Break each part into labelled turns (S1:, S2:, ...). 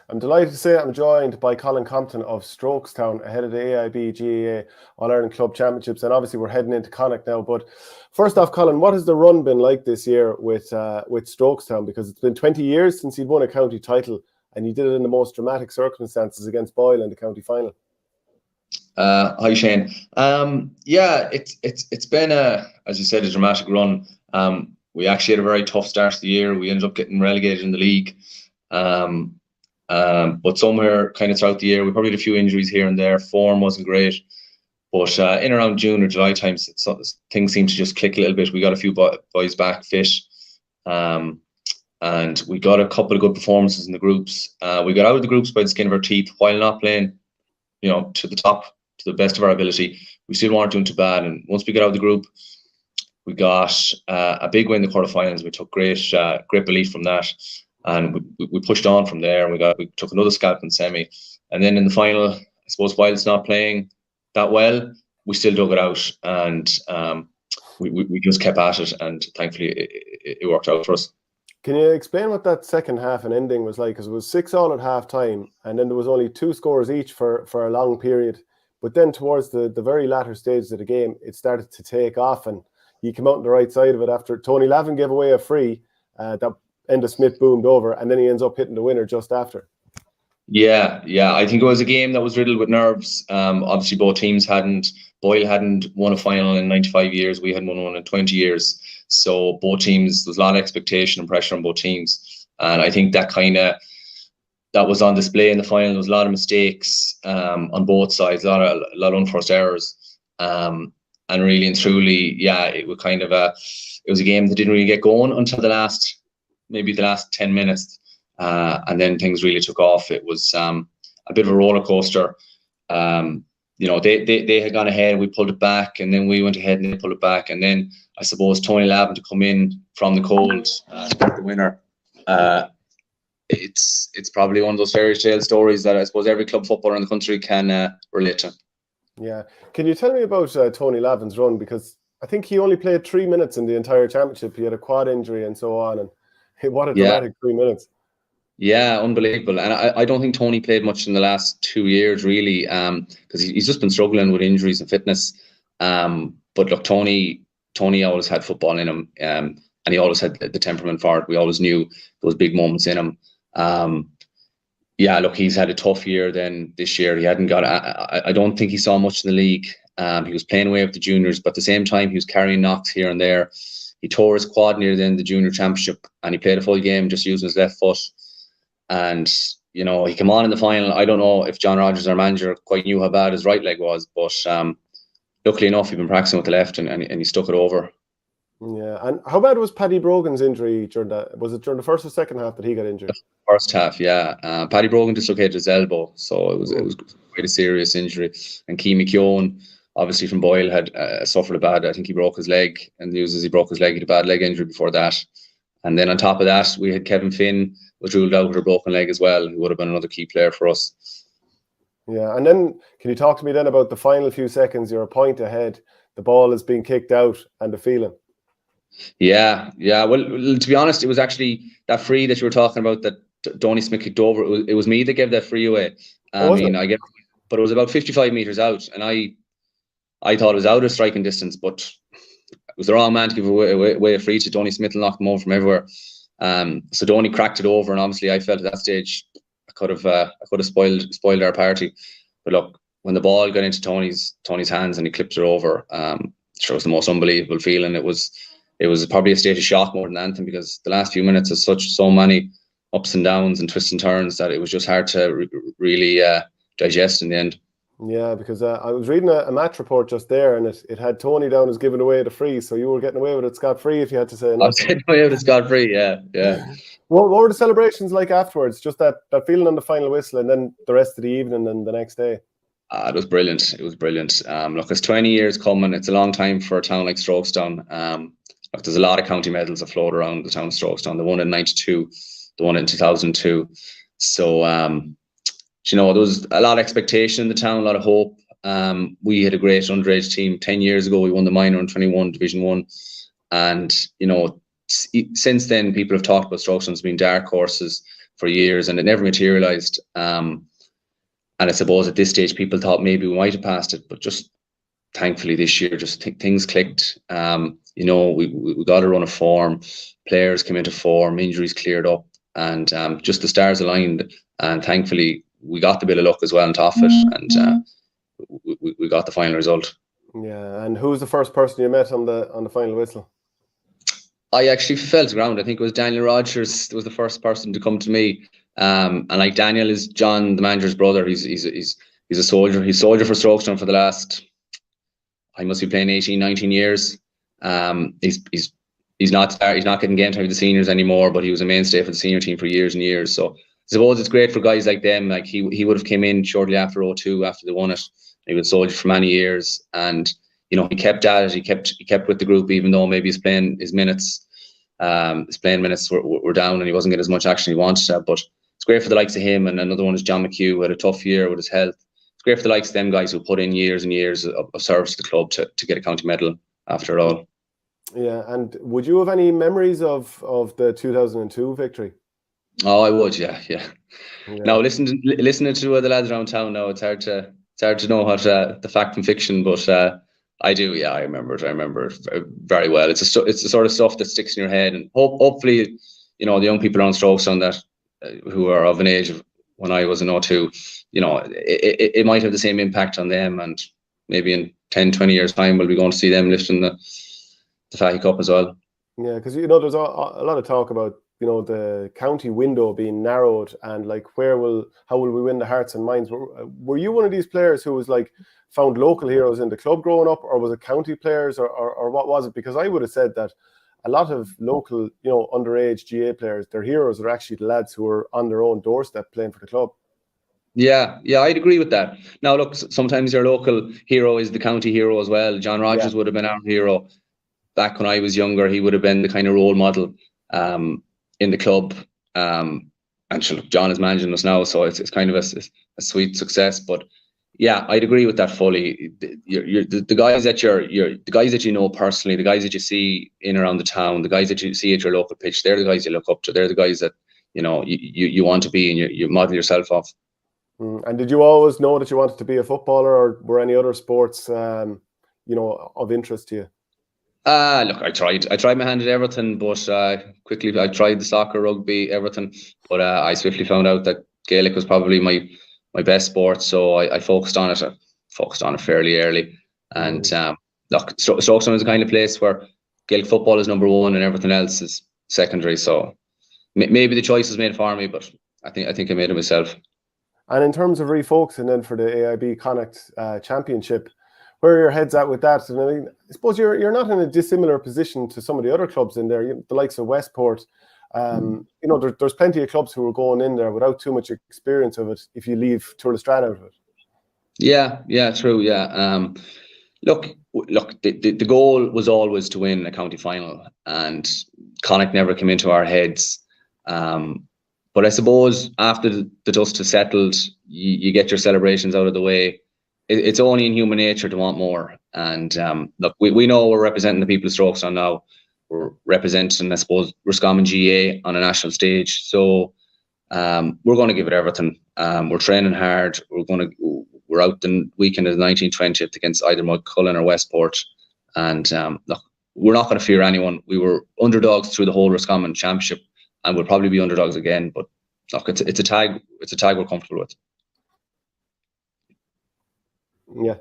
S1: I'm delighted to say I'm joined by Colin Compton of Strokestown ahead of the AIB GAA All-Ireland Club Championships, and obviously we're heading into Connacht now. But first off, Colin, what has the run been like this year with Strokestown? Because it's been 20 years since you'd won a county title, and you did it in the most dramatic circumstances against Boyle in the county final.
S2: Hi Shane. It's been as you said, a dramatic run. We actually had a very tough start to the year. We ended up getting relegated in the league. But somewhere kind of throughout the year, we probably had a few injuries here and there. Form wasn't great. But in around June or July times, things seemed to just click a little bit. We got a few boys back fit. And we got a couple of good performances in the groups. We got out of the groups by the skin of our teeth while not playing, to the top, to the best of our ability. We still weren't doing too bad. And once we got out of the group, we got a big win in the quarterfinals. We took great belief from that, and we pushed on from there. And we took another scalp in semi, and then in the final, I suppose, while it's not playing that well, we still dug it out, and we just kept at it, and thankfully it worked out for us.
S1: Can you explain what that second half and ending was like? Because it was 6-6 at half time, and then there was only 2 scores each for a long period. But then towards the very latter stages of the game, it started to take off, and he came out on the right side of it after Tony Lavin gave away a free that Enda Smith boomed over, and then he ends up hitting the winner just after.
S2: Yeah. I think it was a game that was riddled with nerves. Obviously, both teams Boyle hadn't won a final in 95 years. We hadn't won one in 20 years. So both teams, there was a lot of expectation and pressure on both teams. And I think that was on display in the final. There was a lot of mistakes on both sides, a lot of unforced errors. And really and truly, it was a game that didn't really get going until the last 10 minutes. And then things really took off. It was a bit of a roller coaster. They had gone ahead, we pulled it back, and then we went ahead and they pulled it back. And then I suppose Tony Lavin to come in from the cold to get the winner. It's probably one of those fairy tale stories that I suppose every club footballer in the country can relate to.
S1: Yeah. Can you tell me about Tony Lavin's run? Because I think he only played 3 minutes in the entire championship. He had a quad injury and so on. And what a dramatic 3 minutes.
S2: Yeah, unbelievable. And I don't think Tony played much in the last 2 years, really, because he's just been struggling with injuries and fitness. But look, Tony always had football in him, and he always had the temperament for it. We always knew those big moments in him. Look, he's had a tough year then this year. He hadn't got, I don't think he saw much in the league. He was playing away with the juniors, but at the same time, he was carrying knocks here and there. He tore his quad near the end of the junior championship, and he played a full game just using his left foot. And, he came on in the final. I don't know if John Rogers, our manager, quite knew how bad his right leg was, but luckily enough, he'd been practicing with the left and he stuck it over.
S1: Yeah, and how bad was Paddy Brogan's injury during that? Was it during the first or second half that he got injured?
S2: First half, yeah. Paddy Brogan dislocated his elbow, so it was quite a serious injury. And Keane McKeown, obviously from Boyle, had suffered I think he broke his leg, and the news is he broke his leg. He had a bad leg injury before that. And then on top of that, we had Kevin Finn was ruled out with a broken leg as well. He would have been another key player for us.
S1: Yeah, and then can you talk to me then about the final few seconds? You're a point ahead, the ball is being kicked out, and the feeling.
S2: Yeah. Well, to be honest, it was actually that free that you were talking about that Donny Smith kicked over. It was me that gave that free away. But it was about 55 meters out, and I thought it was out of striking distance, but it was the wrong man to give away a free to Donny Smith and knock him over from everywhere. So Donny cracked it over, and obviously I felt at that stage I could have spoiled our party. But look, when the ball got into Tony's hands and he clipped it over, it was the most unbelievable feeling. It was probably a state of shock more than anything, because the last few minutes is so many ups and downs and twists and turns that it was just hard to really digest in the end.
S1: Yeah, because I was reading a match report just there, and it had Tony down as giving away the free, so you were getting away with it scot-free, if you had to say.
S2: I was getting away with it scot-free, yeah.
S1: What were the celebrations like afterwards? Just that feeling on the final whistle, and then the rest of the evening and the next day?
S2: It was brilliant. It was brilliant. Look, it's 20 years coming. It's a long time for a town like Strokestown. Look, there's a lot of county medals afloat around the town of Strokestown. The one in 92, the one in 2002. So, there was a lot of expectation in the town, a lot of hope. We had a great underage team 10 years ago. We won the minor in 21 Division 1. And, since then, people have talked about Strokestown as being dark horses. for years, and it never materialized. And I suppose at this stage, people thought maybe we might have passed it, but just thankfully this year, just things clicked. We got a run of form, players came into form, injuries cleared up, and just the stars aligned. And thankfully, we got the bit of luck as well on top of it, and we got the final result.
S1: Yeah, and who was the first person you met on the final whistle?
S2: I actually fell to the ground. I think it was Daniel Rogers was the first person to come to me. And like Daniel is John, the manager's brother. He's a soldier. He's soldier for Strokestown for the last, I must be playing 18, 19 years. He's not getting game time with the seniors anymore, but he was a mainstay for the senior team for years and years. So I suppose it's great for guys like them. Like he would have came in shortly after 02, after they won it. He was soldier for many years, and he kept at it. He kept with the group, even though maybe his playing minutes were down, and he wasn't getting as much action he wanted to. But it's great for the likes of him. And another one is John McHugh, who had a tough year with his health. It's great for the likes of them guys who put in years and years of service to the club to get a county medal after it all.
S1: Yeah, and would you have any memories of the 2002 victory?
S2: Oh, I would, yeah. Now, listening to the lads around town now, it's hard to know what the fact from fiction, but I do. Yeah, I remember it very well. It's the sort of stuff that sticks in your head, and hopefully, the young people around Strokestown that who are of an age of when I was in 02, it might have the same impact on them, and maybe in 10, 20 years' time, we'll be going to see them lifting the Fatty Cup as well.
S1: Yeah, because there's a lot of talk about the county window being narrowed, and like how will we win the hearts and minds? Were you one of these players who was like found local heroes in the club growing up, or was it county players, or what was it? Because I would have said that a lot of local underage GA players, their heroes are actually the lads who are on their own doorstep playing for the club.
S2: Yeah, I'd agree with that. Now look, sometimes your local hero is the county hero as well. John Rogers would have been our hero back when I was younger. He would have been the kind of role model in the club, and sure, John is managing us now, so it's kind of a sweet success. But yeah, I'd agree with that fully. The guys that the guys that you know personally, the guys that you see in around the town, the guys that you see at your local pitch, they're the guys you look up to. They're the guys that you want to be, and you model yourself off.
S1: And did you always know that you wanted to be a footballer, or were any other sports of interest to you?
S2: Look, I tried my hand at everything, but quickly I tried the soccer, rugby, everything. But I swiftly found out that Gaelic was probably my best sport, so I focused on it. I focused on it fairly early. And look, Strokestown is the kind of place where Gaelic football is number one and everything else is secondary. So maybe the choice was made for me, but I think I made it myself.
S1: And in terms of refocusing then for the AIB Connacht Championship, where are your heads at with that? And I suppose you're not in a dissimilar position to some of the other clubs in there, the likes of Westport. There's plenty of clubs who are going in there without too much experience of it if you leave Tour de Strand out of it. Yeah, true. Yeah. Look. The goal was always to win a county final, and Connacht never came into our heads. But I suppose after the dust has settled, you get your celebrations out of the way. It's only in human nature to want more. And look, we know we're representing the people of Strokestown now. We're representing, I suppose, Roscommon GA on a national stage. So we're going to give it everything. We're training hard. We're out the weekend of the 19th, 20th against either Mulcullen or Westport. And look, we're not going to fear anyone. We were underdogs through the whole Roscommon Championship, and we'll probably be underdogs again. But look, it's a tag we're comfortable with. Yeah,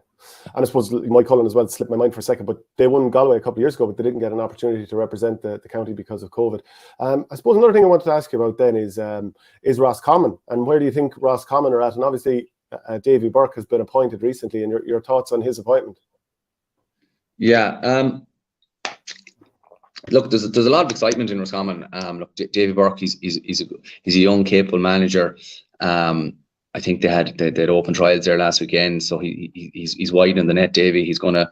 S1: and I suppose Mulcullen as well slipped my mind for a second, but they won Galway a couple of years ago, but they didn't get an opportunity to represent the county because of COVID. I suppose another thing I wanted to ask you about then is Roscommon, and where do you think Roscommon are at? And obviously Davy Burke has been appointed recently, and your thoughts on his appointment?
S2: Yeah, look, there's a lot of excitement in Roscommon. Look, Davy Burke, he's a young, capable manager. I think they had open trials there last weekend, so he's widening the net. Davy, he's gonna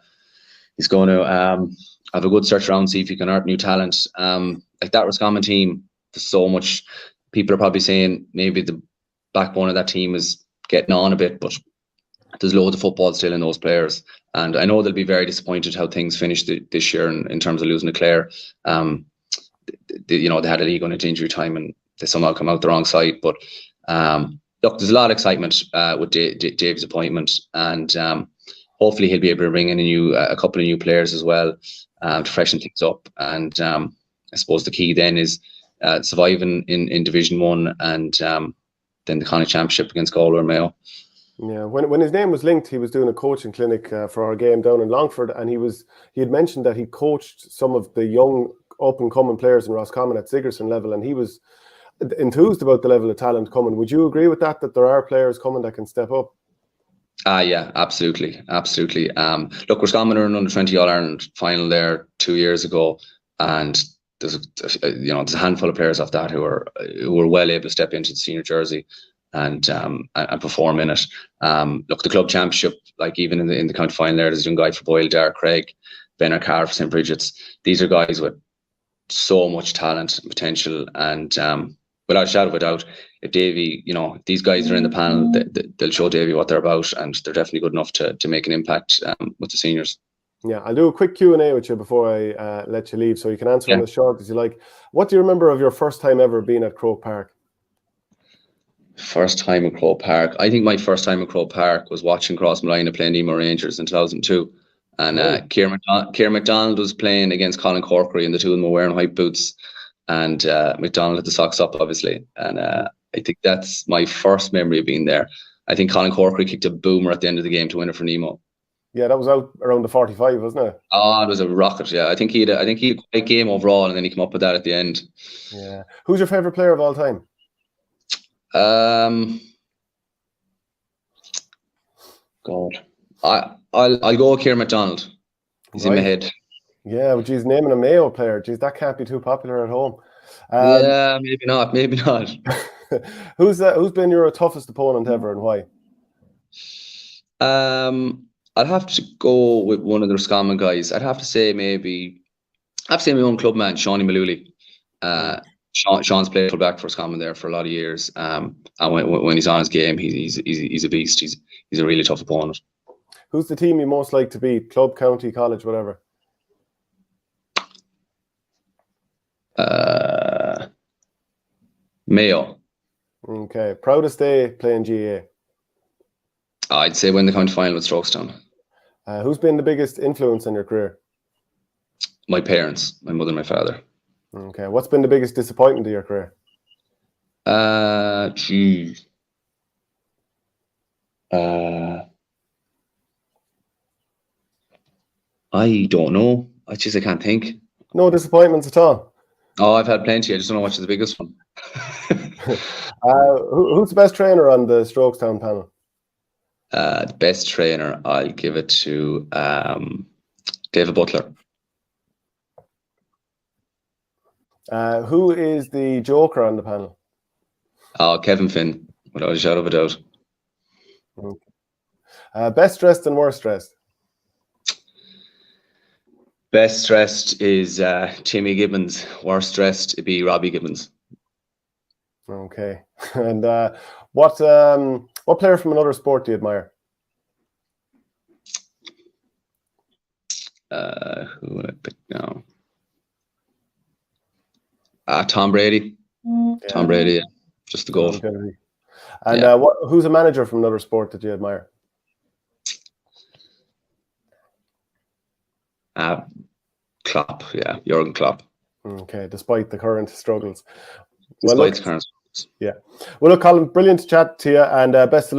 S2: have a good search around, see if he can unearth new talent. Like that Roscommon team, there's so much. People are probably saying maybe the backbone of that team is getting on a bit, but there's loads of football still in those players, and I know they'll be very disappointed how things finished this year in terms of losing to Clare. They had a league on into injury time, and they somehow come out the wrong side. But look, there's a lot of excitement with Dave's appointment, and hopefully he'll be able to bring in a couple of new players as well to freshen things up. And I suppose the key then is surviving in Division 1 and then the Connacht Championship against Galway or Mayo.
S1: Yeah, when his name was linked, he was doing a coaching clinic for our game down in Longford, and he had mentioned that he coached some of the young up-and-coming players in Roscommon at Sigerson level, and he was enthused about the level of talent coming. Would you agree with that there are players coming that can step up?
S2: Yeah, absolutely. Look, Roscommon are an under-20 All-Ireland final there 2 years ago, and there's a handful of players off that who are well able to step into the senior jersey and perform in it. Look, the club championship, like even in the county final, there's a young guy for Boyle, Derek Craig, Ben O'Carr for St. Bridget's. These are guys with so much talent and potential, and without a shadow of a doubt, if Davy, these guys are in the panel, they'll show Davy what they're about, and they're definitely good enough to make an impact with the seniors.
S1: Yeah, I'll do a quick Q&A with you before I let you leave, so you can answer them as short as you like. What do you remember of your first time ever being at Croke Park?
S2: First time at Croke Park? I think my first time at Croke Park was watching Crossmolina playing Nemo Rangers in 2002. And Kieran MacDonald was playing against Colin Corkery, and the two of them were wearing white boots. And MacDonald had the socks up, obviously. And I think that's my first memory of being there. I think Colin Corkery kicked a boomer at the end of the game to win it for Nemo.
S1: Yeah, that was out around the 45, wasn't it?
S2: Oh, it was a rocket. Yeah, I think he had a great game overall, and then he came up with that at the end.
S1: Yeah. Who's your favourite player of all time?
S2: God, I'll go with Kieran MacDonald. He's in my head.
S1: Yeah, well, geez, naming a Mayo player, geez, that can't be too popular at home.
S2: Yeah, maybe not.
S1: Who's been your toughest opponent ever, and why?
S2: I'd have to go with one of the Roscommon guys. I'd have to say my own club man, Shawnee Malooly. Sean's played fullback for Roscommon there for a lot of years. And when he's on his game, he's a beast. He's a really tough opponent.
S1: Who's the team you most like to beat? Club, county, college, whatever.
S2: Mayo.
S1: Okay. Proudest day playing GAA?
S2: I'd say win the county final with Strokestown.
S1: Who's been the biggest influence in your career?
S2: My parents, my mother and my father.
S1: Okay. What's been the biggest disappointment of your career?
S2: I don't know. I can't think.
S1: No disappointments at all?
S2: Oh, I've had plenty. I just don't know which is the biggest one.
S1: Who's the best trainer on the Strokestown panel?
S2: The best trainer, I'll give it to David Butler.
S1: Who is the joker on the panel?
S2: Oh, Kevin Finn, without a shadow of a doubt.
S1: Okay. Best dressed and worst dressed?
S2: Best dressed is Timmy Gibbons. Worst dressed would be Robbie Gibbons.
S1: Okay. And what player from another sport do you admire?
S2: Who would I pick now? Tom Brady. Yeah. Tom Brady, yeah. Just the goal.
S1: And who's a manager from another sport that you admire?
S2: Klopp, yeah, Jurgen Klopp.
S1: Okay, despite the current struggles.
S2: Yeah.
S1: Well, look, Colin, brilliant to chat to you, and best of luck.